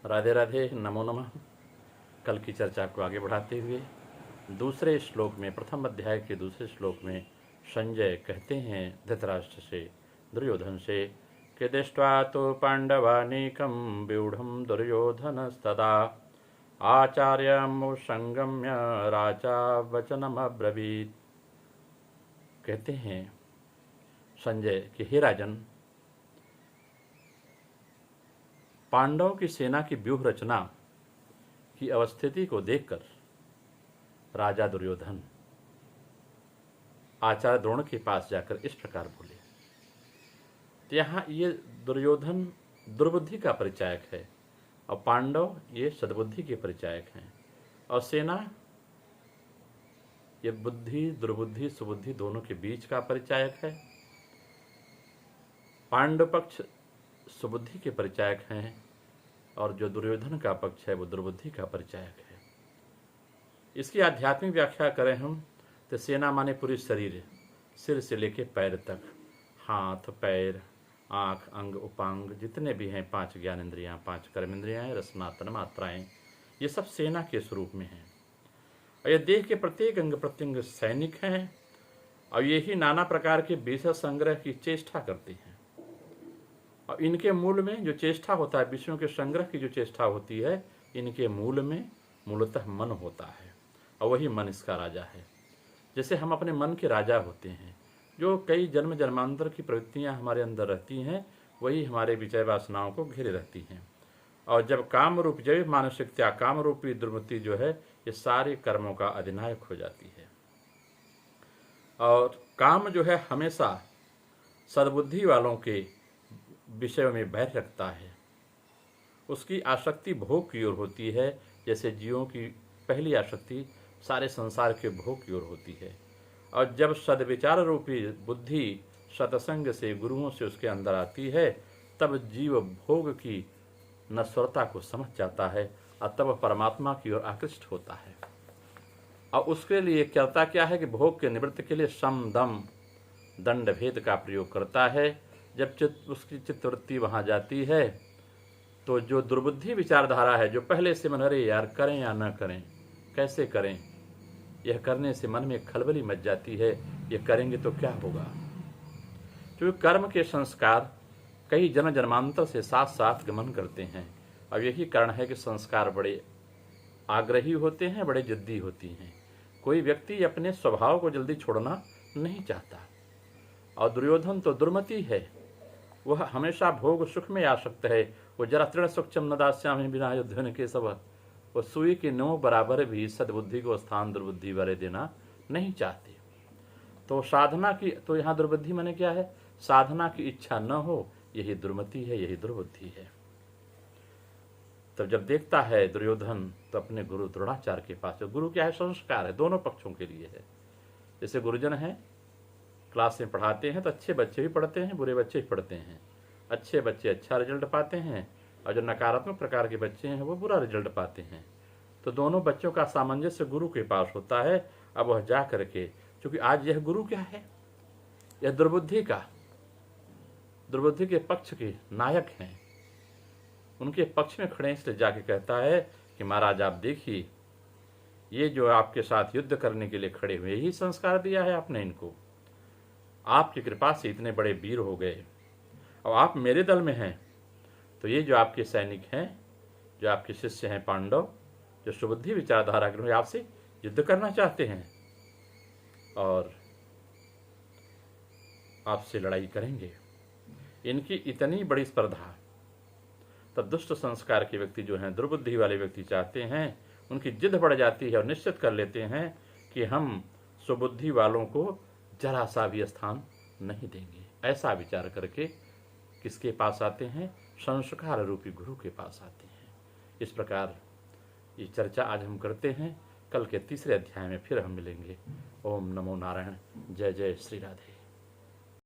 राधे राधे, नमो नमः। कल की चर्चा को आगे बढ़ाते हुए दूसरे श्लोक में, प्रथम अध्याय के दूसरे श्लोक में संजय कहते हैं धृतराष्ट्र से, दुर्योधन से कि दृष्ट्वा तो पांडवानीकं व्यूढ़ं दुर्योधनस्तदा आचार्यमुपसंगम्य राजा वचनमब्रवीत्। कहते हैं संजय कि हे राजन, पांडवों की सेना की व्यूह रचना की अवस्थिति को देखकर राजा दुर्योधन आचार्य द्रोण के पास जाकर इस प्रकार बोले। तो यहाँ ये दुर्योधन दुर्बुद्धि का परिचायक है और पांडव ये सद्बुद्धि के परिचायक हैं, और सेना ये बुद्धि, दुर्बुद्धि, सुबुद्धि दोनों के बीच का परिचायक है। पांडव पक्ष सुबुद्धि के परिचायक हैं और जो दुर्योधन का पक्ष है वो दुर्बुद्धि का परिचायक है। इसकी आध्यात्मिक व्याख्या करें हम तो सेना माने पूरी शरीर, सिर से लेकर पैर तक, हाथ, पैर, आँख, अंग, उपांग जितने भी हैं, 5 ज्ञानेंद्रियाँ, 5 कर्मेंद्रियाँ, रसनातन मात्राएं, ये सब सेना के स्वरूप में हैं। और ये देह के प्रत्येक अंग प्रत्यंग सैनिक हैं और यही नाना प्रकार के विषय संग्रह की चेष्टा करती हैं। और इनके मूल में जो चेष्टा होता है, विषयों के संग्रह की जो चेष्टा होती है, इनके मूल में मूलतः मन होता है और वही मन इसका राजा है। जैसे हम अपने मन के राजा होते हैं, जो कई जन्म जन्मांतर की प्रवृत्तियां हमारे अंदर रहती हैं, वही हमारे विषय वासनाओं को घेरे रहती हैं। और जब काम रूप, जब मानसिक त्याग, काम रूपी दुर्मति जो है, ये सारे कर्मों का अधिनायक हो जाती है। और काम जो है हमेशा सद्बुद्धि वालों के विषयों में बैर रखता है। उसकी आसक्ति भोग की ओर होती है, जैसे जीवों की पहली आसक्ति सारे संसार के भोग की ओर होती है। और जब सद्विचार रूपी बुद्धि सत्संग से, गुरुओं से उसके अंदर आती है, तब जीव भोग की नश्वरता को समझ जाता है और तब परमात्मा की ओर आकृष्ट होता है। और उसके लिए करता क्या है कि भोग के निवृत्ति के लिए सम, दम, दंड भेद का प्रयोग करता है। जब उसकी चित्तवृत्ति वहाँ जाती है तो जो दुर्बुद्धि विचारधारा है, जो पहले से मन, अरे यार करें या न करें, कैसे करें, यह करने से मन में खलबली मच जाती है, यह करेंगे तो क्या होगा। क्योंकि कर्म के संस्कार कई जन्म जन्मांतर से साथ साथ गमन करते हैं और यही कारण है कि संस्कार बड़े आग्रही होते हैं, बड़े जिद्दी होती हैं। कोई व्यक्ति अपने स्वभाव को जल्दी छोड़ना नहीं चाहता। और दुर्योधन तो दुर्मति है, वह हमेशा भोग सुख में आसक्त है। वो जरा तृण सुखम न दास्यामि बिना युद्धन के सब, वो सुई के नोक बराबर भी सद्बुद्धि को स्थान दुर्बुद्धि वाले देना नहीं चाहते। तो साधना की, तो यहाँ दुर्बुद्धि माने क्या है, साधना की इच्छा न हो, यही दुर्मति है, यही दुर्बुद्धि है। तब जब देखता है दुर्योधन तो अपने गुरु द्रोणाचार्य के पास, गुरु क्या है, संस्कार है, दोनों पक्षों के लिए है। जैसे गुरुजन है, क्लास में पढ़ाते हैं तो अच्छे बच्चे भी पढ़ते हैं, बुरे बच्चे भी पढ़ते हैं। अच्छे बच्चे अच्छा रिजल्ट पाते हैं और जो नकारात्मक प्रकार के बच्चे हैं वो बुरा रिजल्ट पाते हैं। तो दोनों बच्चों का सामंजस्य गुरु के पास होता है। अब वह जा करके, क्योंकि आज यह गुरु क्या है, यह दुर्बुद्धि के पक्ष के नायक हैं, उनके पक्ष में खड़े, इसलिए जाके कहता है कि महाराज आप देखिए, ये जो आपके साथ युद्ध करने के लिए खड़े हुए, यही संस्कार दिया है आपने इनको। आपकी कृपा से इतने बड़े वीर हो गए और आप मेरे दल में हैं। तो ये जो आपके सैनिक हैं, जो आपके शिष्य हैं पांडव, जो सुबुद्धि विचारधारा के आपसे युद्ध करना चाहते हैं और आपसे लड़ाई करेंगे, इनकी इतनी बड़ी स्पर्धा। तब दुष्ट संस्कार के व्यक्ति जो हैं, दुर्बुद्धि वाले व्यक्ति चाहते हैं, उनकी जिद बढ़ जाती है और निश्चित कर लेते हैं कि हम सुबुद्धि वालों को जरा सा भी स्थान नहीं देंगे। ऐसा विचार करके किसके पास आते हैं, संस्कार रूपी गुरु के पास आते हैं। इस प्रकार ये चर्चा आज हम करते हैं। कल के तीसरे अध्याय में फिर हम मिलेंगे। ओम नमो नारायण। जय जय श्री राधे।